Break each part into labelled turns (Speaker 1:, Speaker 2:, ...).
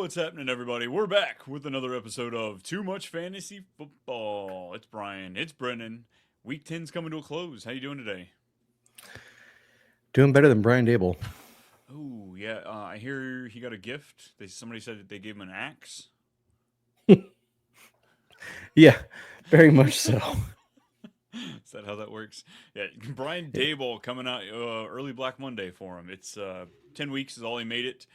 Speaker 1: What's happening, everybody? We're back with another episode of Too Much Fantasy Football. It's Brian. It's Brennen. Week 10's coming to a close. How you doing today?
Speaker 2: Doing better than Brian Dable.
Speaker 1: Oh, yeah. I hear he got a gift. Somebody said that they gave him an axe.
Speaker 2: Yeah, very much so.
Speaker 1: Is that how that works? Yeah, Brian Dable coming out early Black Monday for him. It's 10 weeks is all he made it.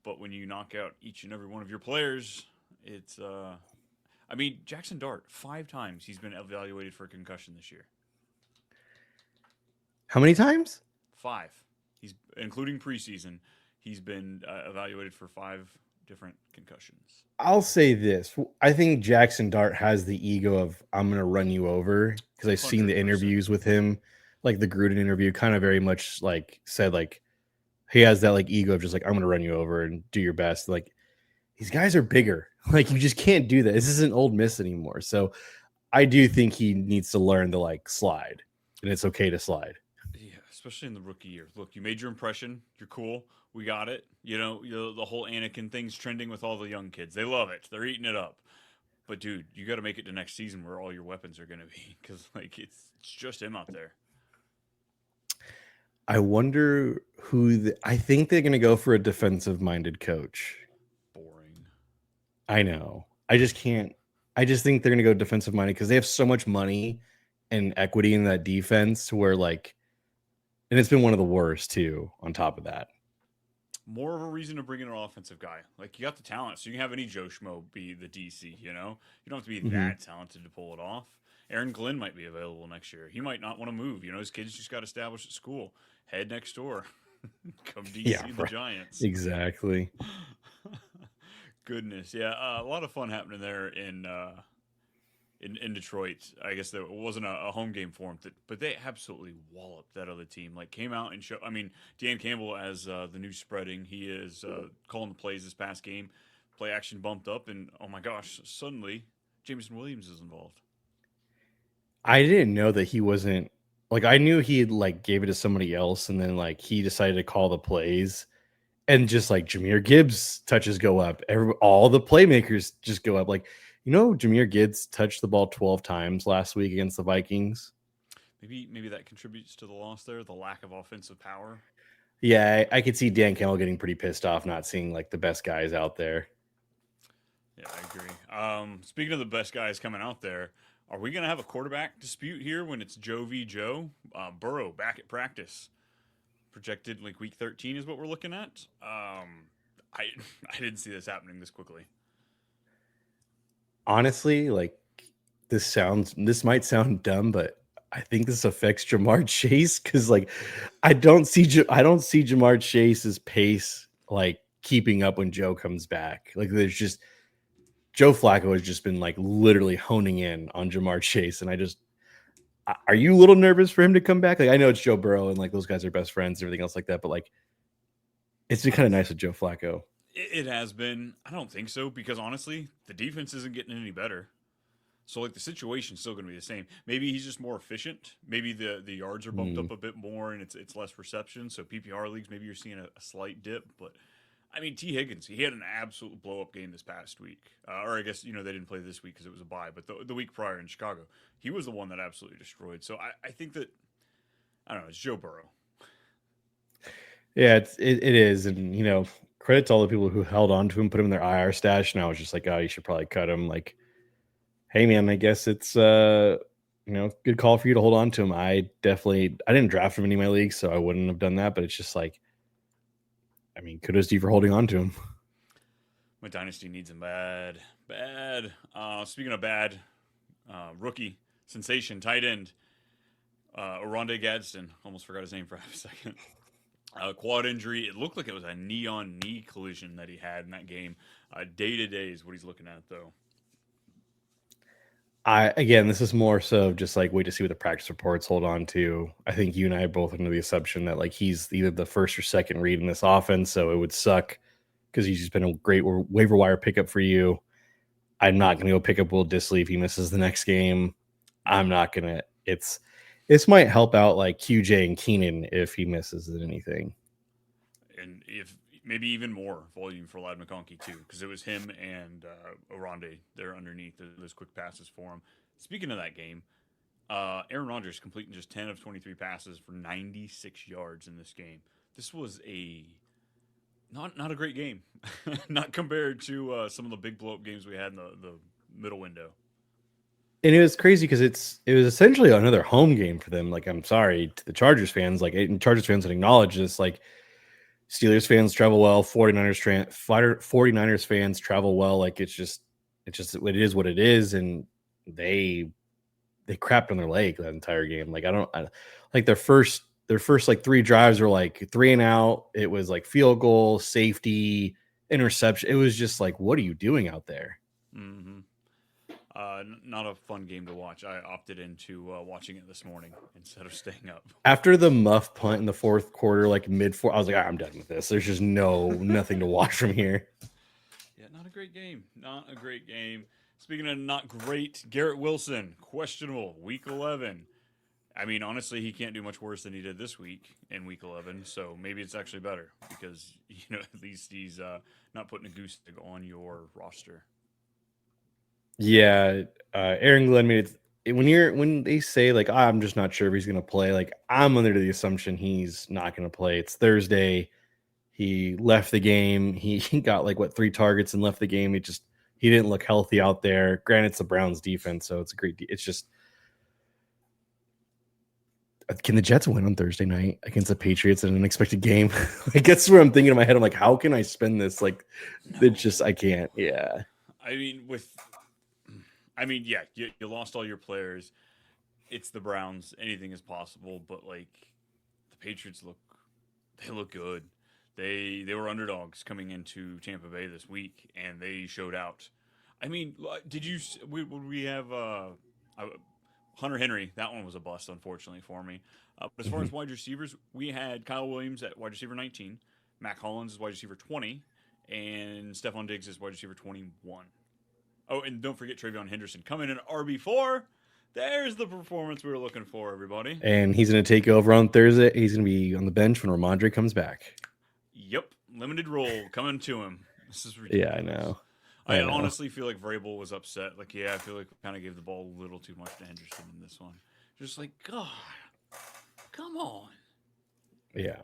Speaker 1: But when you knock out each and every one of your players, it's I mean, Jackson Dart, 5 times he's been evaluated for a concussion this year.
Speaker 2: How many times?
Speaker 1: 5. He's including preseason. He's been evaluated for 5 different concussions.
Speaker 2: I'll say this. I think Jackson Dart has the ego of I'm going to run you over because I've seen the
Speaker 1: 100%.
Speaker 2: interviews with him, like the Gruden interview, kind of very much like said like he has that like ego of just like I'm going to run you over and do your best. Like these guys are bigger. Like you just can't do that. This isn't Old Miss anymore. So I do think he needs to learn to like slide, and it's okay to slide.
Speaker 1: Yeah, especially in the rookie year. Look, you made your impression. You're cool. We got it. The whole Anakin thing's trending with all the young kids. They love it. They're eating it up. But dude, you got to make it to next season where all your weapons are going to be, because like it's just him out there.
Speaker 2: I wonder I think they're going to go for a defensive-minded coach.
Speaker 1: Boring.
Speaker 2: I know. I just can't. I just think they're going to go defensive-minded because they have so much money and equity in that defense to where like, and it's been one of the worst too. On top of that,
Speaker 1: More of a reason to bring in an offensive guy. Like you got the talent, so you can have any Joe Schmo be the DC. You don't have to be
Speaker 2: mm-hmm.
Speaker 1: that talented to pull it off. Aaron Glenn might be available next year. He might not want to move. His kids just got established at school. Head next door. Come DC the Giants.
Speaker 2: Exactly.
Speaker 1: Goodness, yeah, a lot of fun happening there in Detroit. I guess there wasn't a home game for them, but they absolutely walloped that other team. Like came out and show. I mean, Dan Campbell as the new spreading, he is calling the plays this past game. Play action bumped up, and oh my gosh, suddenly Jameson Williams is involved.
Speaker 2: I didn't know that he wasn't like I knew he had like gave it to somebody else, and then like he decided to call the plays. And just like Jahmyr Gibbs touches go up. All the playmakers just go up. Like, Jahmyr Gibbs touched the ball 12 times last week against the Vikings.
Speaker 1: Maybe that contributes to the loss there, the lack of offensive power.
Speaker 2: Yeah, I could see Dan Campbell getting pretty pissed off not seeing like the best guys out there.
Speaker 1: Yeah, I agree. Speaking of the best guys coming out there, are we going to have a quarterback dispute here when it's Joe v. Joe? Burrow back at practice. Projected like week 13 is what we're looking at. I didn't see this happening this quickly.
Speaker 2: Honestly, like this might sound dumb, but I think this affects Jamar Chase because like I don't see Jamar Chase's pace like keeping up when Joe comes back. Like there's just Joe Flacco has just been like literally honing in on Jamar Chase, and are you a little nervous for him to come back? Like I know it's Joe Burrow and like those guys are best friends and everything else like that, but like it's been kind of nice with Joe Flacco.
Speaker 1: It has been. I don't think so because honestly, the defense isn't getting any better. So like the situation's still going to be the same. Maybe he's just more efficient. Maybe the yards are bumped up a bit more and it's less reception. So PPR leagues, maybe you're seeing a slight dip. But I mean, T. Higgins, he had an absolute blow up game this past week. Or I guess they didn't play this week because it was a bye. But the week prior in Chicago, he was the one that absolutely destroyed. So I think that I don't know. It's Joe Burrow.
Speaker 2: Yeah, it is, and credit to all the people who held on to him, put him in their IR stash. And I was just like, oh, you should probably cut him. Like, hey man, I guess it's good call for you to hold on to him. I didn't draft him in any of my leagues, so I wouldn't have done that. But it's just like, I mean, kudos to you for holding on to him.
Speaker 1: My dynasty needs him bad. Speaking of bad, rookie sensation tight end Oronde Gadsden. Almost forgot his name for a second. Quad injury. It looked like it was a knee-on-knee collision that he had in that game. Day-to-day is what he's looking at, though.
Speaker 2: This is more so just like wait to see what the practice reports hold on to. I think you and I are both under the assumption that like he's either the first or second read in this offense, so it would suck because he's just been a great waiver wire pickup for you. I'm not going to go pick up Will Dissly if he misses the next game. I'm not going to. This might help out like QJ and Keenan if he misses anything.
Speaker 1: And if maybe even more volume for Lad McConkey too, because it was him and Oronde there underneath those quick passes for him. Speaking of that game, Aaron Rodgers completing just 10 of 23 passes for 96 yards in this game. This was a not a great game, not compared to some of the big blow up games we had in the middle window.
Speaker 2: And it was crazy because it was essentially another home game for them. Like, I'm sorry to the Chargers fans, like, and Chargers fans would acknowledge this. Like, Steelers fans travel well, 49ers fans travel well. Like, it's just it is what it is, and they crapped on their leg that entire game. Like, like their first like 3 drives were like 3 and out. It was like field goal, safety, interception. It was just like, what are you doing out there?
Speaker 1: Mm-hmm. Not a fun game to watch. I opted into watching it this morning instead of staying up.
Speaker 2: After the muff punt in the fourth quarter, like mid-4, I was like, I'm done with this. There's just nothing to watch from here.
Speaker 1: Yeah, not a great game. Not a great game. Speaking of not great, Garrett Wilson, questionable, week 11. I mean, honestly, he can't do much worse than he did this week in week 11, so maybe it's actually better because, at least he's not putting a goose egg on your roster.
Speaker 2: Yeah, Aaron Glenn made it. When they say like, I'm just not sure if he's going to play, like, I'm under the assumption he's not going to play. It's Thursday. He left the game. He got like 3 targets and left the game. He didn't look healthy out there. Granted, it's the Browns defense, so it's a great. It's just, can the Jets win on Thursday night against the Patriots in an unexpected game? I guess where I'm thinking in my head. I'm like, how can I spend this? Like, no. It's just, I can't. Yeah.
Speaker 1: I mean, yeah, you lost all your players. It's the Browns. Anything is possible, but like the Patriots look good. They were underdogs coming into Tampa Bay this week, and they showed out. I mean, did you? We have Hunter Henry. That one was a bust, unfortunately for me. But as far as wide receivers, we had Kyle Williams at wide receiver 19, Mac Hollins is wide receiver 20, and Stephon Diggs is wide receiver 21. Oh, and don't forget Travion Henderson coming in at RB4. There's the performance we were looking for, everybody.
Speaker 2: And he's going to take over on Thursday. He's going to be on the bench when Ramondre comes back.
Speaker 1: Yep. Limited role coming to him. This is ridiculous.
Speaker 2: Yeah, I know.
Speaker 1: I honestly feel like Vrabel was upset. Like, I feel like we kind of gave the ball a little too much to Henderson in this one. Just like, God, come on.
Speaker 2: Yeah.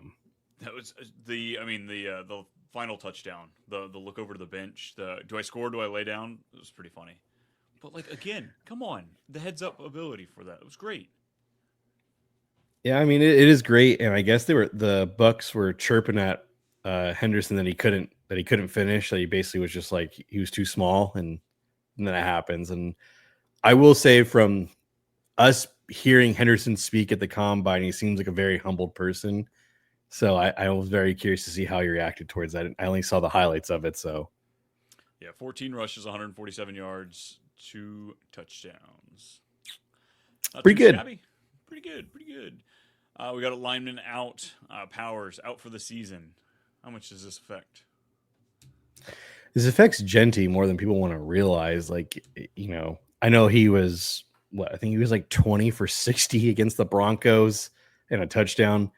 Speaker 1: That was the final touchdown. The look over to the bench. Do I score? Do I lay down? It was pretty funny. But like, again, come on. The heads up ability for that. It was great.
Speaker 2: Yeah, I mean, it is great, and I guess the Bucks were chirping at Henderson that he couldn't finish. That he basically was just like he was too small, and then it happens. And I will say, from us hearing Henderson speak at the combine, he seems like a very humbled person. So I was very curious to see how he reacted towards that. I only saw the highlights of it. So
Speaker 1: yeah, 14 rushes, 147 yards, 2 touchdowns.
Speaker 2: Pretty good.
Speaker 1: Shabby. Pretty good. We got a lineman out. Powers out for the season. How much does this affect?
Speaker 2: This affects Genty more than people want to realize. Like, I know he was I think he was like 20 for 60 against the Broncos and a touchdown.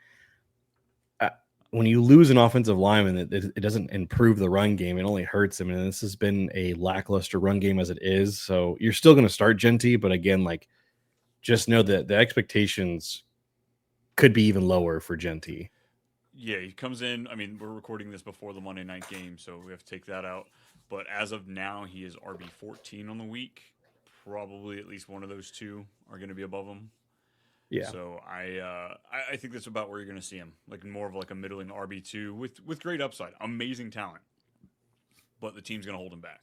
Speaker 2: When you lose an offensive lineman, it doesn't improve the run game. It only hurts him. And this has been a lackluster run game as it is. So you're still going to start Genty, but again, like, just know that the expectations could be even lower for Genty.
Speaker 1: Yeah, he comes in. I mean, we're recording this before the Monday night game, so we have to take that out. But as of now, he is RB14 on the week. Probably at least one of those two are going to be above him.
Speaker 2: Yeah.
Speaker 1: So I think that's about where you're going to see him, like more of like a middling RB2 with great upside, amazing talent. But the team's going to hold him back.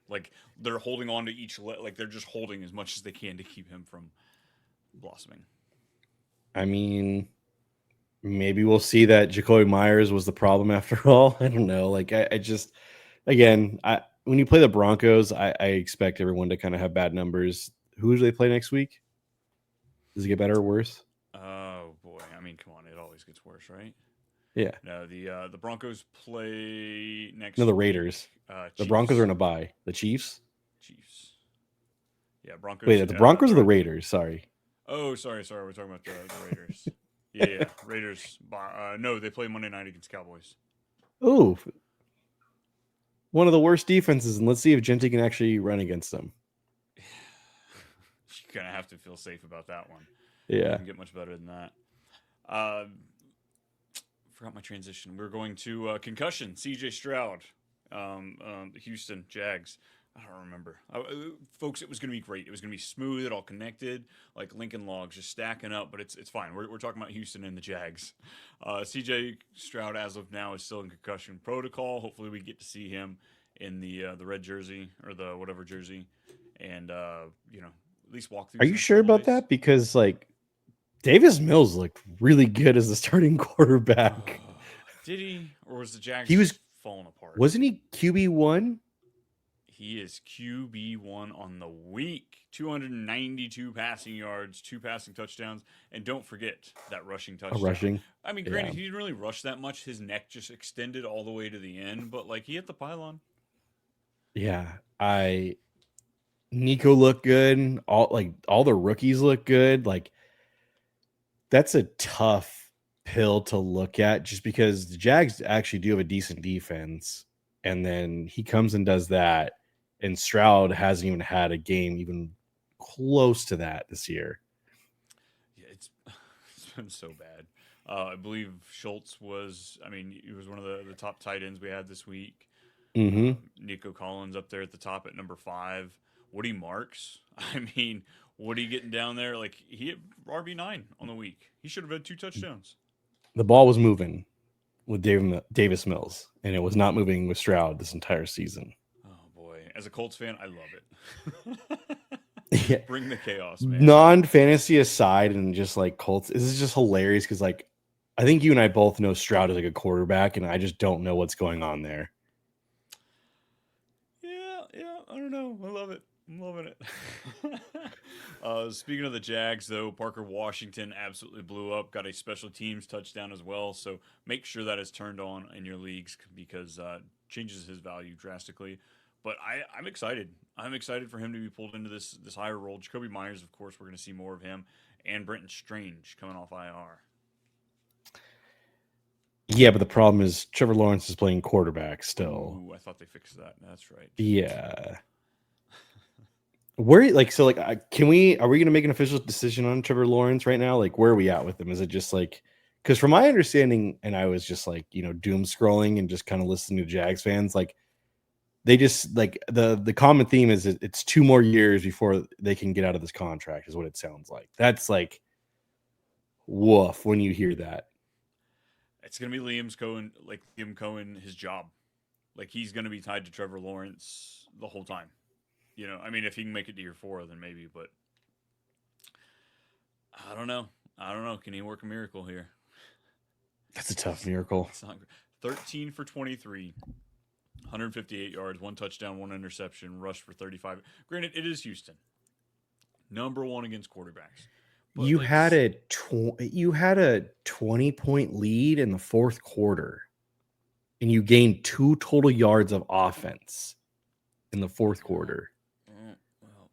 Speaker 1: Like they're holding on to each like they're just holding as much as they can to keep him from blossoming.
Speaker 2: I mean, maybe we'll see that Jacoby Myers was the problem after all. I don't know. Like I just, again, when you play the Broncos, I expect everyone to kind of have bad numbers. Who do they play next week? Does it get better or worse?
Speaker 1: Oh boy, I mean, come on, it always gets worse, right?
Speaker 2: Yeah.
Speaker 1: No, the Broncos play next.
Speaker 2: No, the Raiders. The Broncos are in a bye. The Chiefs.
Speaker 1: Yeah, Broncos.
Speaker 2: Wait, the Broncos or the Raiders? Sorry.
Speaker 1: Oh, sorry. We're talking about the Raiders. Yeah, Raiders. No, they play Monday night against Cowboys.
Speaker 2: Ooh, one of the worst defenses, and let's see if Genty can actually run against them.
Speaker 1: You're gonna have to feel safe about that one.
Speaker 2: Yeah.
Speaker 1: Doesn't get much better than that. Uh, Forgot my transition. We're going to concussion. C.J. Stroud, Houston Jags. I don't remember, folks. It was going to be great. It was going to be smooth. It all connected like Lincoln Logs, just stacking up. But it's fine. We're talking about Houston and the Jags. C.J. Stroud, as of now, is still in concussion protocol. Hopefully, we get to see him in the red jersey or the whatever jersey, and at least walk through.
Speaker 2: Are you sure about that? Because like Davis Mills looked really good as the starting quarterback.
Speaker 1: Did he, or was the Jags
Speaker 2: he was
Speaker 1: falling apart?
Speaker 2: Wasn't he QB1?
Speaker 1: He is QB1 on the week. 292 passing yards, 2 passing touchdowns, and don't forget that rushing touchdown.
Speaker 2: Rushing.
Speaker 1: I mean, granted, he didn't really rush that much. His neck just extended all the way to the end, but like he hit the pylon.
Speaker 2: Yeah, Nico looked good. All the rookies look good. Like that's a tough pill to look at, just because the Jags actually do have a decent defense, and then he comes and does that. And Stroud hasn't even had a game even close to that this year.
Speaker 1: Yeah, it's been so bad. I believe Schultz was, he was one of the top tight ends we had this week.
Speaker 2: Mm-hmm.
Speaker 1: Nico Collins up there at the top at number 5. Woody Marks, Woody getting down there, like he hit RB9 on the week. He should have had 2 touchdowns.
Speaker 2: The ball was moving with Davis Mills, and it was not moving with Stroud this entire season.
Speaker 1: As a Colts fan, I love
Speaker 2: it. Yeah.
Speaker 1: Bring the chaos, man.
Speaker 2: Non-fantasy aside, and just like Colts, this is just hilarious because like I think you and I both know Stroud is like a quarterback, and I just don't know what's going on there.
Speaker 1: Yeah, I don't know. I love it. I'm loving it. Speaking of the Jags, though, Parker Washington absolutely blew up. Got a special teams touchdown as well. So make sure that is turned on in your leagues, because changes his value drastically. But I'm excited. I'm excited for him to be pulled into this higher role. Jacoby Myers, of course, we're going to see more of him. And Brenton Strange coming off IR.
Speaker 2: Yeah, but the problem is Trevor Lawrence is playing quarterback still.
Speaker 1: Ooh, I thought they fixed that. That's right.
Speaker 2: Yeah. Are we going to make an official decision on Trevor Lawrence right now? Like, where are we at with him? Is it just like, because from my understanding, and I was just like, doom scrolling and just kind of listening to Jags fans, like they just like the common theme is it's 2 more years before they can get out of this contract, is what it sounds like. That's like, woof when you hear that.
Speaker 1: It's going to be Liam Cohen, his job. Like he's going to be tied to Trevor Lawrence the whole time. If he can make it to year 4, then maybe, but I don't know. Can he work a miracle here?
Speaker 2: That's a tough miracle.
Speaker 1: It's not 13 for 23, 158 yards, 1 touchdown, 1 interception, rushed for 35. Granted, it is Houston. Number 1 against quarterbacks.
Speaker 2: But you had a 20-point lead in the 4th quarter, and you gained 2 total yards of offense in the 4th quarter.
Speaker 1: Well,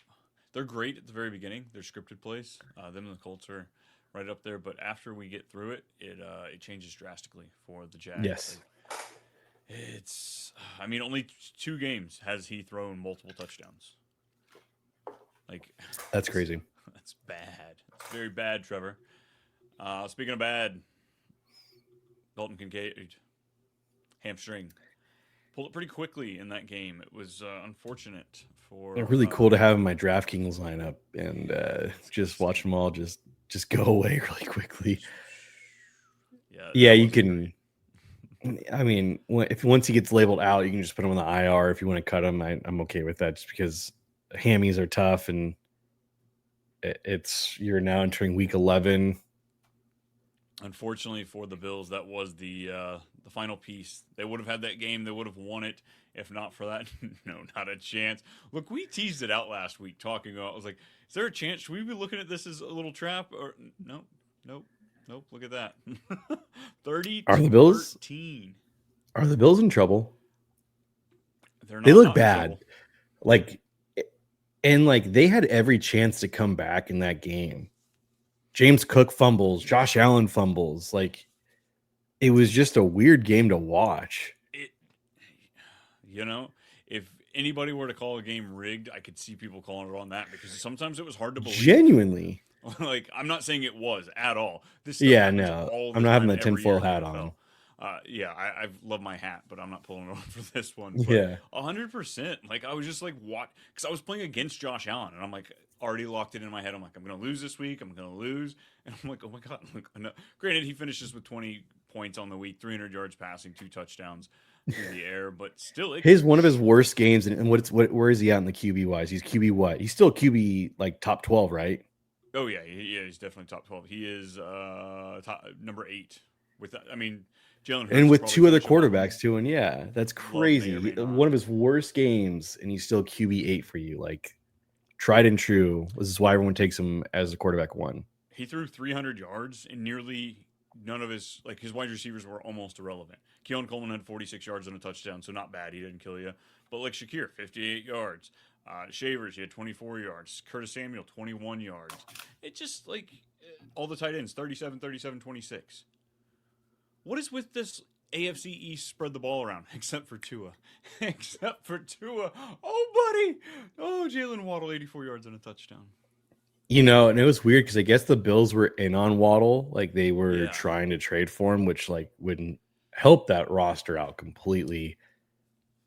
Speaker 1: they're great at the very beginning. They're scripted plays. Them and the Colts are right up there. But after we get through it, it changes drastically for the Jags.
Speaker 2: Yes.
Speaker 1: It's, only 2 games has he thrown multiple touchdowns. Like,
Speaker 2: that's crazy.
Speaker 1: That's bad. It's very bad, Trevor. Speaking of bad, Dalton Kincaid, hamstring. Pulled it pretty quickly in that game. It was unfortunate for.
Speaker 2: It's really cool to have in my DraftKings lineup and just watch them all just go away really quickly. Yeah, you can. If once he gets labeled out, you can just put him on the IR. If you want to cut him, I'm okay with that, just because hammies are tough, and you're now entering week 11.
Speaker 1: Unfortunately for the Bills, that was the final piece. They would have had that game. They would have won it. If not for that, no, not a chance. Look, we teased it out last week talking about, I was like, is there a chance? Should we be looking at this as a little trap? Or nope. Look at that. 30
Speaker 2: Are the Bills
Speaker 1: 13.
Speaker 2: Are the Bills in trouble?
Speaker 1: They
Speaker 2: look bad. They had every chance to come back in that game. James Cook fumbles, Josh Allen fumbles. Like, It was just a weird game to watch.
Speaker 1: It, you know, if anybody were to call a game rigged, I could see people calling it on that because sometimes it was hard to believe.
Speaker 2: Genuinely.
Speaker 1: Like, I'm not saying it was at all. This stuff
Speaker 2: Yeah,
Speaker 1: happens
Speaker 2: no.
Speaker 1: all
Speaker 2: I'm
Speaker 1: the
Speaker 2: not having
Speaker 1: time
Speaker 2: the
Speaker 1: every year
Speaker 2: tinfoil
Speaker 1: in the
Speaker 2: hat
Speaker 1: NFL.
Speaker 2: on.
Speaker 1: Yeah, I love my hat, but I'm not pulling it on for this one. But
Speaker 2: Yeah.
Speaker 1: 100%, like I was just like, what? Because I was playing against Josh Allen, and I'm like already locked it in my head. I'm like, I'm gonna lose this week. I'm gonna lose, and I'm like, oh my god. Like, no. Granted, he finishes with 20 points on the week, 300 yards passing, 2 touchdowns through the air, but still, it
Speaker 2: One of his worst games, and where is he at in the QB wise? He's QB what? He's still QB like top 12, right?
Speaker 1: Oh yeah, he's definitely top 12. He is number 8. With that, I mean, Jalen Hurts
Speaker 2: And
Speaker 1: will
Speaker 2: with
Speaker 1: probably
Speaker 2: 2 other
Speaker 1: finish above him.
Speaker 2: quarterbacks too. And yeah, that's
Speaker 1: Love may or
Speaker 2: crazy.
Speaker 1: may not.
Speaker 2: One of his worst games, and he's still QB8 for you. Like tried and true. This is why everyone takes him as a quarterback 1.
Speaker 1: He threw 300 yards, and nearly none of his wide receivers were almost irrelevant. Keon Coleman had 46 yards and a touchdown, so not bad. He didn't kill you. But like Shakir, 58 yards. Shavers, he had 24 yards. Curtis Samuel, 21 yards. It just like all the tight ends, 37, 37, 26. What is with this AFC East spread the ball around? Except for Tua. Except for Tua. Oh, buddy. Oh, Jalen Waddle, 84 yards and a touchdown.
Speaker 2: And it was weird because I guess the Bills were in on Waddle. Like they were
Speaker 1: Yeah.
Speaker 2: trying to trade for him, which like wouldn't help that roster out completely.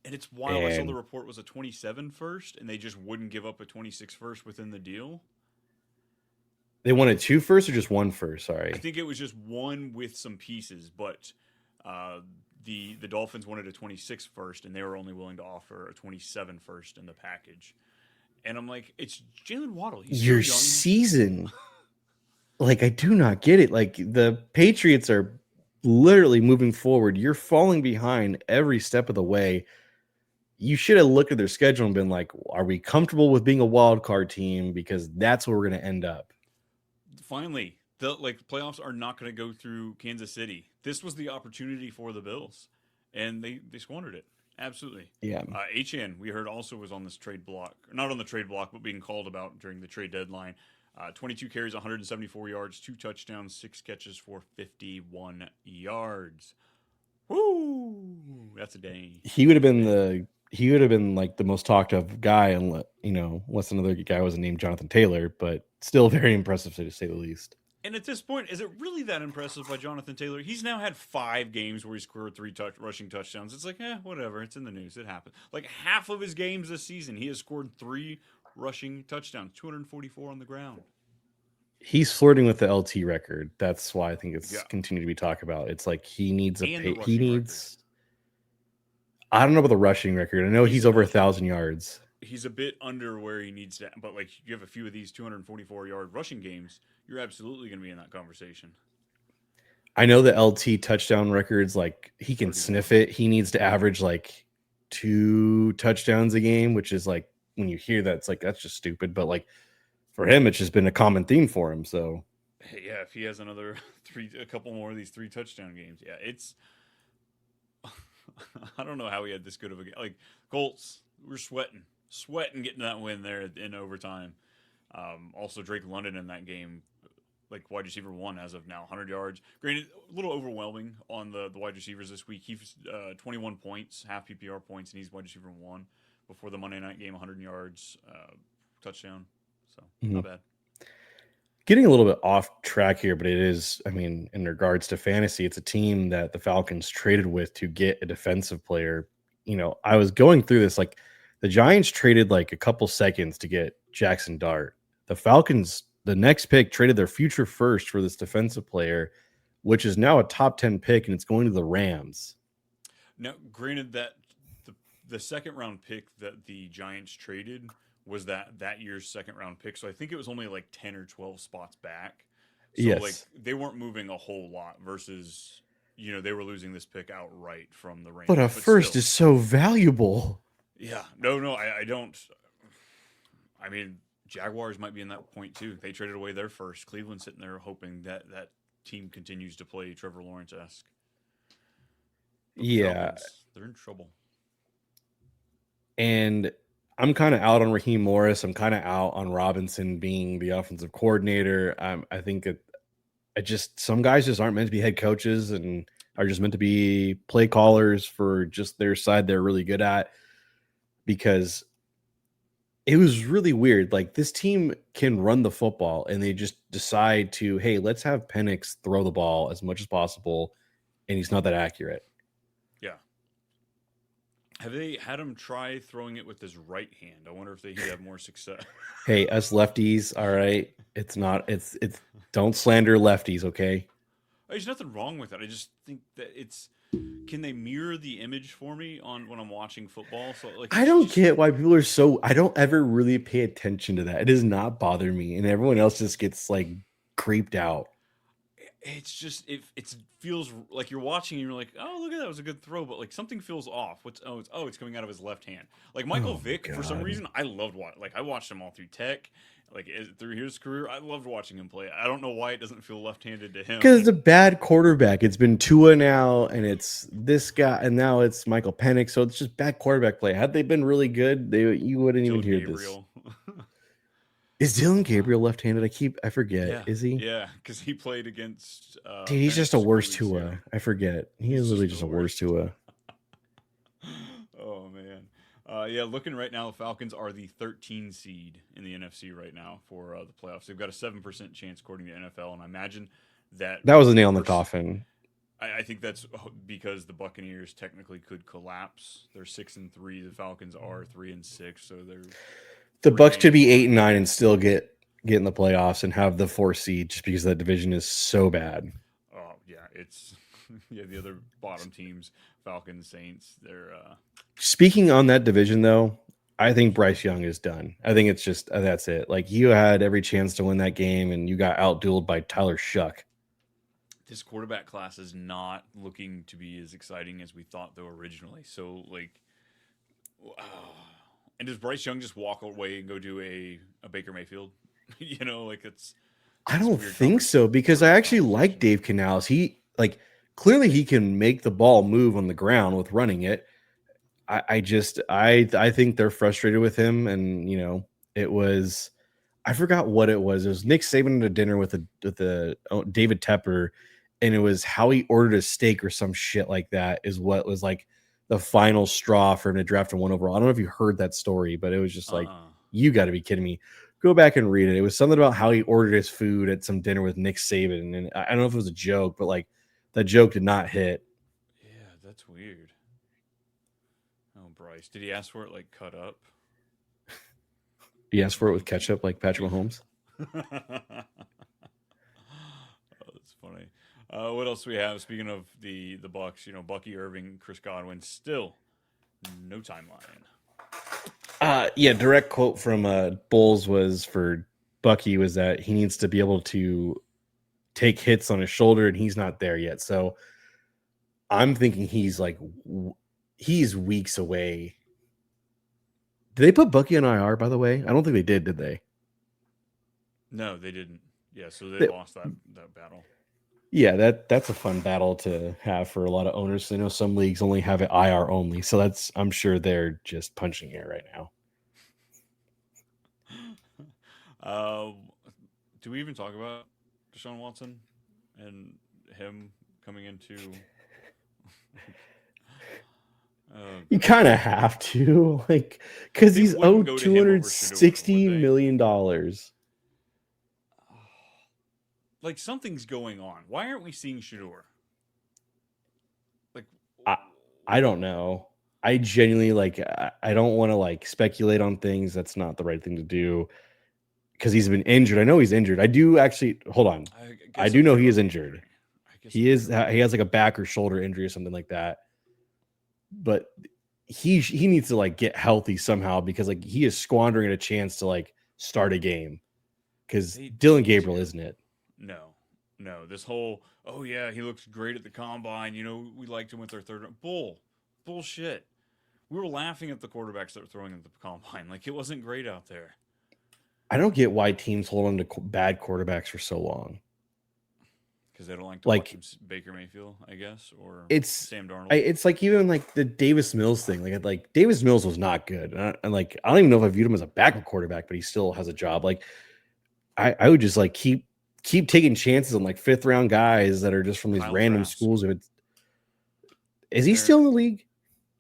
Speaker 1: And it's wild. I saw the report was a 27 first, and they just wouldn't give up a 26 first within the deal.
Speaker 2: They wanted 2 first or just 1 first? Sorry.
Speaker 1: I think it was just 1 with some pieces, but the Dolphins wanted a 26 first, and they were only willing to offer a 27 first in the package. And I'm like, it's Jalen Waddle. He's
Speaker 2: Your
Speaker 1: so young.
Speaker 2: season. Like, I do not get it. Like, the Patriots are literally moving forward. You're falling behind every step of the way. You should have looked at their schedule and been like, are we comfortable with being a wild card team? Because that's where we're going to end up.
Speaker 1: Finally, the playoffs are not going to go through Kansas City. This was the opportunity for the Bills, and they squandered it. Absolutely.
Speaker 2: Yeah.
Speaker 1: HN, we heard, also was on this trade block. Not on the trade block, but being called about during the trade deadline. 22 carries, 174 yards, 2 touchdowns, 6 catches for 51 yards. Woo! That's a day.
Speaker 2: He would have been like the most talked of guy, unless another guy wasn't named Jonathan Taylor, but still very impressive to say the least.
Speaker 1: And at this point, is it really that impressive by Jonathan Taylor? He's now had 5 games where he scored 3 rushing touchdowns. It's like, whatever. It's in the news. It happened. Like half of his games this season, he has scored 3 rushing touchdowns, 244 on the ground.
Speaker 2: He's flirting with the LT record. That's why I think it's continued to be talked about. It's like he needs I don't know about the rushing record. I know he's over 1,000 yards.
Speaker 1: He's a bit under where he needs to, but like you have a few of these 244-yard rushing games, you're absolutely going to be in that conversation.
Speaker 2: I know the LT touchdown records, like he can sniff it. He needs to average like 2 touchdowns a game, which is like when you hear that, it's like that's just stupid. But like for him, it's just been a common theme for him. So
Speaker 1: yeah, if he has another a couple more of these 3 touchdown games, it's. I don't know how he had this good of a game. Like Colts, we're sweating getting that win there in overtime. Also, Drake London in that game, like wide receiver 1 as of now, 100 yards. Granted, a little overwhelming on the wide receivers this week. He's 21 points, half PPR points, and he's wide receiver 1 before the Monday night game, 100 yards, touchdown. So not bad.
Speaker 2: Getting a little bit off track here, but it is, in regards to fantasy, it's a team that the Falcons traded with to get a defensive player. I was going through this, like the Giants traded like a couple seconds to get Jackson Dart. The Falcons, the next pick, traded their future first for this defensive player, which is now a top 10 pick, and it's going to the Rams.
Speaker 1: Now, granted that the second round pick that the Giants traded was that year's second round pick. So I think it was only like 10 or 12 spots back. So like they weren't moving a whole lot versus, they were losing this pick outright from the Rams.
Speaker 2: But a first is so valuable.
Speaker 1: Yeah. No, I don't. I mean, Jaguars might be in that point too. They traded away their first. Cleveland's sitting there hoping that team continues to play Trevor Lawrence-esque.
Speaker 2: Yeah.
Speaker 1: Falcons, they're in trouble.
Speaker 2: And I'm kind of out on Raheem Morris. I'm kind of out on Robinson being the offensive coordinator. I think that some guys just aren't meant to be head coaches, and are just meant to be play callers for just their side they're really good at, because it was really weird. Like, this team can run the football and they just decide to, hey, let's have Penix throw the ball as much as possible, and he's not that accurate.
Speaker 1: Yeah. Have they had him try throwing it with his right hand? I wonder if he'd have more success.
Speaker 2: Hey, us lefties, all right. It's don't slander lefties, okay?
Speaker 1: There's nothing wrong with it. I just think that it's. Can they mirror the image for me on when I'm watching football? So like,
Speaker 2: I don't get why people are so. I don't ever really pay attention to that. It does not bother me, and everyone else just gets like creeped out.
Speaker 1: It's just it feels like you're watching and you're like, oh, look at that, was a good throw, but like something feels off. It's coming out of his left hand. Like Michael Vick, for some reason, I loved watching. Like I watched him all through Tech, like through his career. I loved watching him play. I don't know why it doesn't feel left-handed to him.
Speaker 2: Because it's a bad quarterback. It's been Tua now, and it's this guy, and now it's Michael Penix. So it's just bad quarterback play. Had they been really good, you wouldn't even hear Gabriel. This. Is Dylan Gabriel left-handed? I forget.
Speaker 1: Yeah,
Speaker 2: is he?
Speaker 1: Yeah, because he played against.
Speaker 2: Dude, he's just a worse Tua. Yeah. I forget. He is literally just a worse Tua.
Speaker 1: Oh man, yeah. Looking right now, the Falcons are the 13 seed in the NFC right now for the playoffs. They've got a 7% chance according to NFL, and I imagine that
Speaker 2: was a nail in the coffin.
Speaker 1: I think that's because the Buccaneers technically could collapse. They're 6-3. The Falcons are 3-6, so they're.
Speaker 2: The Bucs could be 8-9 and still get in the playoffs and have the 4 seed, just because that division is so bad.
Speaker 1: Oh yeah, it's the other bottom teams, Falcons, Saints. They're.
Speaker 2: Speaking on that division though, I think Bryce Young is done. I think it's just that's it. Like, you had every chance to win that game, and you got outdueled by Tyler Shuck.
Speaker 1: This quarterback class is not looking to be as exciting as we thought though originally. So like. And does Bryce Young just walk away and go do a Baker Mayfield? Like it's.
Speaker 2: I don't think so, because I actually like Dave Canales. He clearly he can make the ball move on the ground with running it. I think they're frustrated with him, and it was, I forgot what it was. It was Nick Saban at a dinner with David Tepper, and it was how he ordered a steak or some shit like that is what was like the final straw for him to draft a 1 overall. I don't know if you heard that story, but it was just like, you got to be kidding me. Go back and read it. It was something about how he ordered his food at some dinner with Nick Saban, and I don't know if it was a joke, but like that joke did not hit.
Speaker 1: Yeah, that's weird. Oh, Bryce, did he ask for it like cut up?
Speaker 2: He asked for it with ketchup, like Patrick Mahomes.
Speaker 1: Oh, that's funny. What else do we have? Speaking of the Bucs, Bucky Irving, Chris Godwin, still no timeline.
Speaker 2: Direct quote from Bulls was for Bucky was that he needs to be able to take hits on his shoulder, and he's not there yet. So I'm thinking he's weeks away. Did they put Bucky on IR, by the way? I don't think they did they?
Speaker 1: No, they didn't. Yeah, so they lost that battle.
Speaker 2: Yeah, that's a fun battle to have for a lot of owners. I know some leagues only have it IR only, so I'm sure they're just punching air right now.
Speaker 1: Do we even talk about Deshaun Watson and him coming into?
Speaker 2: You kind of have to, because he's owed $260 million.
Speaker 1: Like, something's going on. Why aren't we seeing Shedeur? Like,
Speaker 2: I don't know. I genuinely I don't want to speculate on things. That's not the right thing to do, because he's been injured. I know he's injured. I do actually. Hold on. I do know he is injured. He has like a back or shoulder injury or something like that. But he needs to get healthy somehow, because he is squandering a chance to start a game, because Dylan Gabriel isn't it.
Speaker 1: No. This whole, oh yeah, he looks great at the combine. We liked him with our third round. Bullshit. We were laughing at the quarterbacks that were throwing at the combine. It wasn't great out there.
Speaker 2: I don't get why teams hold on to bad quarterbacks for so long.
Speaker 1: Because they don't like to watch Baker Mayfield, I guess, or
Speaker 2: it's
Speaker 1: Sam Darnold.
Speaker 2: It's even the Davis Mills thing. Davis Mills was not good, and I don't even know if I viewed him as a backup quarterback, but he still has a job. I would just keep taking chances on 5th round guys that are just from these random schools. Is he still in the league?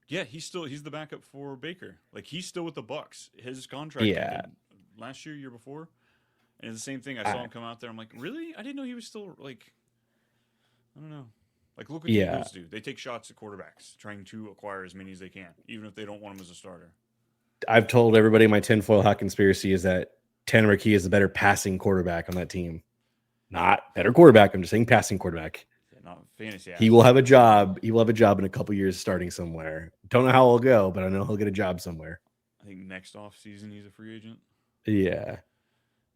Speaker 1: Yeah, he's the backup for Baker. Like he's still with the Bucks. His contract
Speaker 2: Yeah.
Speaker 1: ended last year, year before, and it's the same thing. I saw
Speaker 2: I,
Speaker 1: him come out there. I'm like, really? I didn't know he was still like. I don't know. Like look what the
Speaker 2: yeah.
Speaker 1: Eagles do. They take shots at quarterbacks, trying to acquire as many as they can, even if they don't want him as a starter.
Speaker 2: I've told everybody my tinfoil hat conspiracy is that Tanner McKee is the better passing quarterback on that team. Not better quarterback. I'm just saying passing quarterback.
Speaker 1: Yeah, not fantasy.
Speaker 2: He will have a job. He will have a job in a couple years starting somewhere. Don't know how it'll go, but I know he'll get a job somewhere.
Speaker 1: I think next off season he's a free agent.
Speaker 2: Yeah.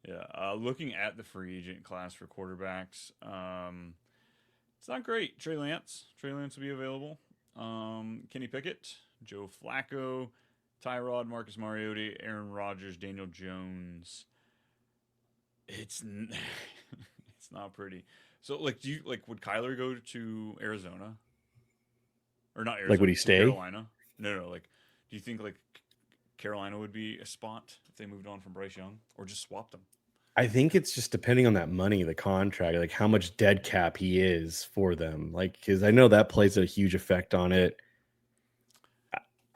Speaker 1: Yeah. Looking at the free agent class for quarterbacks, it's not great. Trey Lance will be available. Kenny Pickett, Joe Flacco, Tyrod, Marcus Mariota, Aaron Rodgers, Daniel Jones. It's it's not pretty. So like, do you like would Kyler go to Arizona or not Arizona?
Speaker 2: Like, would he
Speaker 1: to
Speaker 2: stay?
Speaker 1: Carolina? No. Like, do you think like Carolina would be a spot if they moved on from Bryce Young or just swapped them?
Speaker 2: I think it's just depending on that money, the contract, like how much dead cap he is for them. Like, because I know that plays a huge effect on it.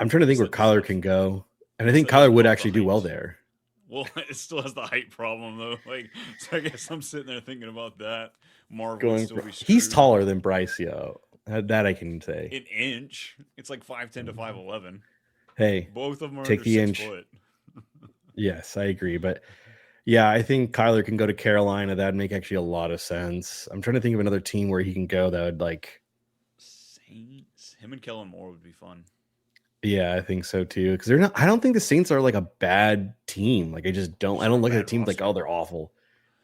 Speaker 2: I'm trying to think where Kyler can go. And I think
Speaker 1: That doesn't
Speaker 2: Kyler would
Speaker 1: help the
Speaker 2: actually do well
Speaker 1: height.
Speaker 2: there.
Speaker 1: Well, it still has the height problem though. Like, so I guess I'm sitting there thinking about that. Marv would still be screwed.
Speaker 2: He's taller than Bryce, yo. That I can say.
Speaker 1: An inch. It's like 5'10" to 5'11".
Speaker 2: Hey,
Speaker 1: Both of them are
Speaker 2: take
Speaker 1: under
Speaker 2: the
Speaker 1: 6
Speaker 2: inch.
Speaker 1: foot.
Speaker 2: Yes, I agree. But yeah, I think Kyler can go to Carolina. That'd make actually a lot of sense. I'm trying to think of another team where he can go that would like.
Speaker 1: Saints. Him and Kellen Moore would be fun.
Speaker 2: Yeah, I think so too. Because they're not. I don't think the Saints are like a bad team. Like I just don't. I don't look at the team like, oh, they're awful.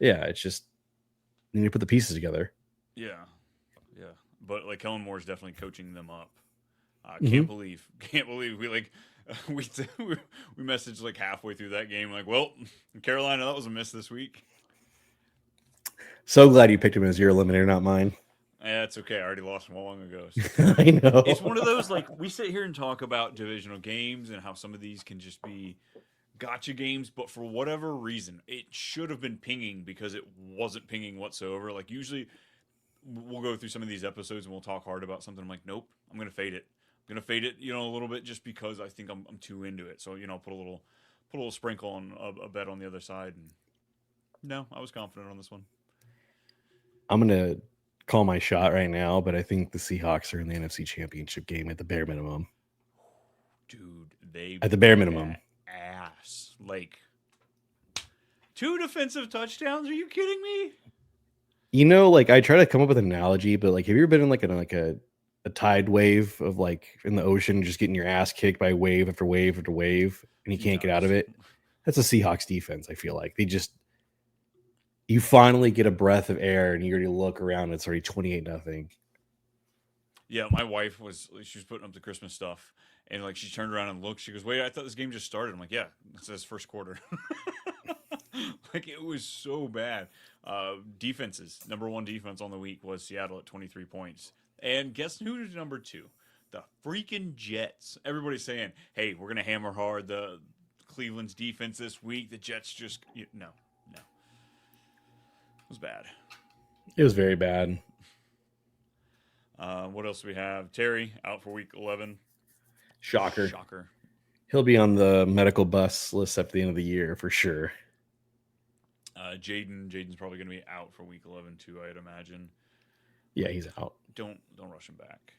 Speaker 2: Yeah, it's just you need to put the pieces together.
Speaker 1: Yeah. But like Kellen Moore's definitely coaching them up. Can't believe we like we messaged like halfway through that game like, well, Carolina, that was a miss this week.
Speaker 2: So glad you picked him as your eliminator, not mine.
Speaker 1: Yeah, it's okay. I already lost him long ago.
Speaker 2: So. I know.
Speaker 1: It's one of those like we sit here and talk about divisional games and how some of these can just be gotcha games, but for whatever reason, it should have been pinging because it wasn't pinging whatsoever. Like usually, we'll go through some of these episodes and we'll talk hard about something. I'm like, nope, I'm gonna fade it. I'm gonna fade it, a little bit just because I think I'm too into it. So put a little sprinkle on a bet on the other side. And no, I was confident on this one.
Speaker 2: I'm gonna call my shot right now, but I think the Seahawks are in the NFC Championship game at the bare minimum.
Speaker 1: Dude, they
Speaker 2: at the bare minimum.
Speaker 1: Ass. Like 2 defensive touchdowns? Are you kidding me?
Speaker 2: Like I try to come up with an analogy, but like have you ever been in like a tide wave of like in the ocean just getting your ass kicked by wave after wave after wave and you can't get out of it? That's a Seahawks defense, I feel like. You finally get a breath of air and you already look around and it's already 28-0.
Speaker 1: Yeah, my wife she was putting up the Christmas stuff and like she turned around and looked. She goes, "Wait, I thought this game just started." I'm like, "Yeah, it says first quarter." Like it was so bad. Defenses. Number 1 defense on the week was Seattle at 23 points. And guess who's number 2? The freaking Jets. Everybody's saying, "Hey, we're gonna hammer hard the Cleveland's defense this week." The Jets just no. It was bad.
Speaker 2: It was very bad.
Speaker 1: What else do we have? Terry out for week 11.
Speaker 2: Shocker.
Speaker 1: Shocker.
Speaker 2: He'll be on the medical bus list at the end of the year for sure.
Speaker 1: Jaden's probably going to be out for week 11 too, I'd imagine.
Speaker 2: Yeah, he's out.
Speaker 1: Don't rush him back.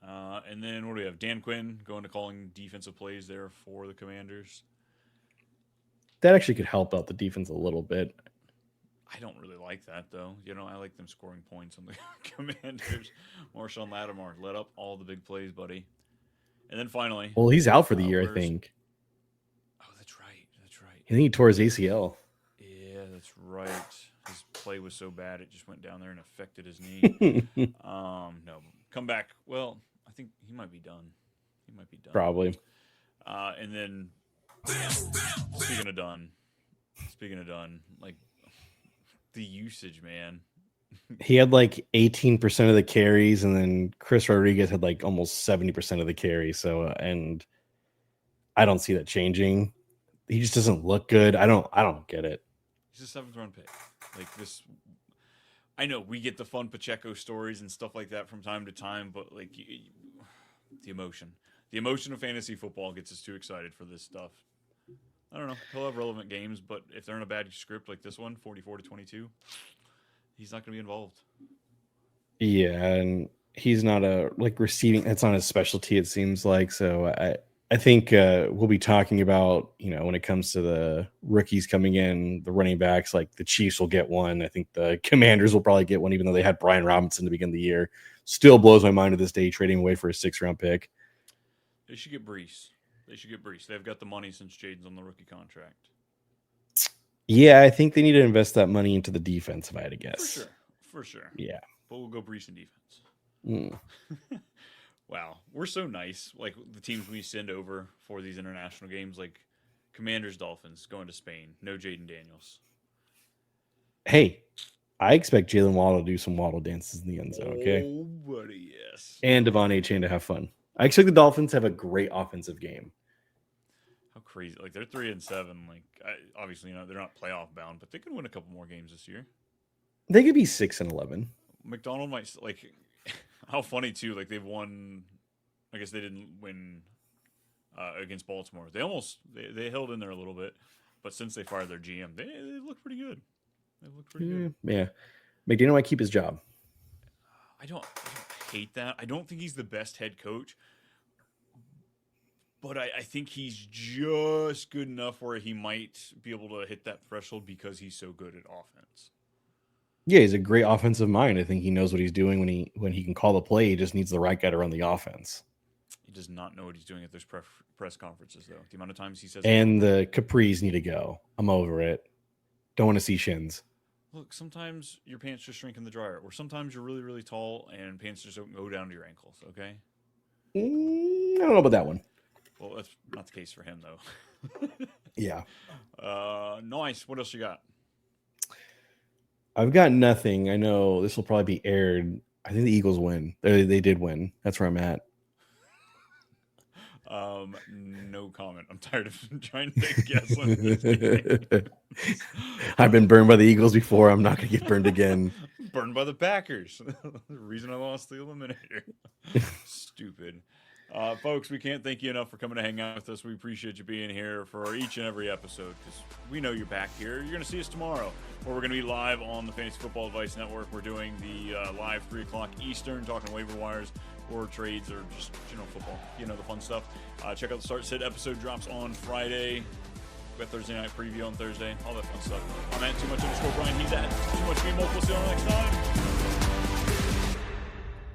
Speaker 1: And then what do we have? Dan Quinn going to calling defensive plays there for the Commanders.
Speaker 2: That actually could help out the defense a little bit.
Speaker 1: I don't really like that, though. I like them scoring points on the Commanders. Marshawn Lattimore, let up all the big plays, buddy. And then finally...
Speaker 2: Well, he's out for the year, I think.
Speaker 1: Oh, that's right.
Speaker 2: I think he tore his ACL.
Speaker 1: Yeah, that's right. His play was so bad, it just went down there and affected his knee. No. Come back. Well, I think he might be done.
Speaker 2: Probably.
Speaker 1: And then, speaking of done, like, the usage, man.
Speaker 2: He had like 18% of the carries, and then Chris Rodriguez had like almost 70% of the carries. So, and I don't see that changing. He just doesn't look good. I don't get it.
Speaker 1: He's a 7th round pick. Like this, I know we get the fun Pacheco stories and stuff like that from time to time, but like, The emotion of fantasy football gets us too excited for this stuff. I don't know. He'll have relevant games, but if they're in a bad script like this one, 44-22, he's not going to be involved.
Speaker 2: Yeah, and he's not a receiving. That's not his specialty, it seems like. So I think we'll be talking about, when it comes to the rookies coming in, the running backs, like the Chiefs will get one. I think the Commanders will probably get one, even though they had Brian Robinson to begin the year. Still blows my mind to this day, trading away for a 6th-round pick.
Speaker 1: They should get Brees. They've got the money since Jaden's on the rookie contract.
Speaker 2: Yeah, I think they need to invest that money into the defense, if I had to guess.
Speaker 1: For sure.
Speaker 2: Yeah.
Speaker 1: But we'll go Brees in defense. Wow. We're so nice. Like, the teams we send over for these international games, like Commanders, Dolphins, going to Spain. No Jaden Daniels.
Speaker 2: Hey, I expect Jalen Waddle to do some Waddle dances in the end zone, okay?
Speaker 1: Oh, buddy, yes.
Speaker 2: And Devon A-Chain to have fun. I expect the Dolphins to have a great offensive game.
Speaker 1: How crazy. Like, they're 3-7. Like, obviously, they're not playoff bound, but they could win a couple more games this year.
Speaker 2: They could be 6-11.
Speaker 1: McDonald might, like, how funny, too. Like, they've won, I guess they didn't win against Baltimore. They held in there a little bit, but since they fired their GM, they look pretty good. Good.
Speaker 2: Yeah. McDaniel might keep his job.
Speaker 1: I don't hate that. I don't think he's the best head coach, but I think he's just good enough where he might be able to hit that threshold because he's so good at offense.
Speaker 2: Yeah, he's a great offensive mind. I think he knows what he's doing when he can call the play. He just needs the right guy to run the offense.
Speaker 1: He does not know what he's doing at those press conferences, though. The amount of times he says...
Speaker 2: And the capris need to go. I'm over it. Don't want to see shins.
Speaker 1: Look, sometimes your pants just shrink in the dryer, or sometimes you're really, really tall and pants just don't go down to your ankles, okay?
Speaker 2: I don't know about that one.
Speaker 1: Well, that's not the case for him, though.
Speaker 2: Yeah.
Speaker 1: Nice. What else you got?
Speaker 2: I've got nothing. I know this will probably be aired. I think the Eagles win. They did win. That's where I'm at.
Speaker 1: No comment. I'm tired of trying to guess on this.
Speaker 2: I've been burned by the Eagles before. I'm not going to get burned again.
Speaker 1: Burned by the Packers. The reason I lost the Eliminator. Stupid. Folks, we can't thank you enough for coming to hang out with us. We appreciate you being here for each and every episode because we know you're back here. You're going to see us tomorrow where we're going to be live on the Fantasy Football Advice Network. We're doing the live 3 o'clock Eastern, talking waiver wires or trades or just general football. The fun stuff. Check out the Start Sit episode. Drops on Friday. We got Thursday night preview on Thursday. All that fun stuff. I'm at @TooMuch_Brian. He's at TooMuchGameMultiple. See you all next time.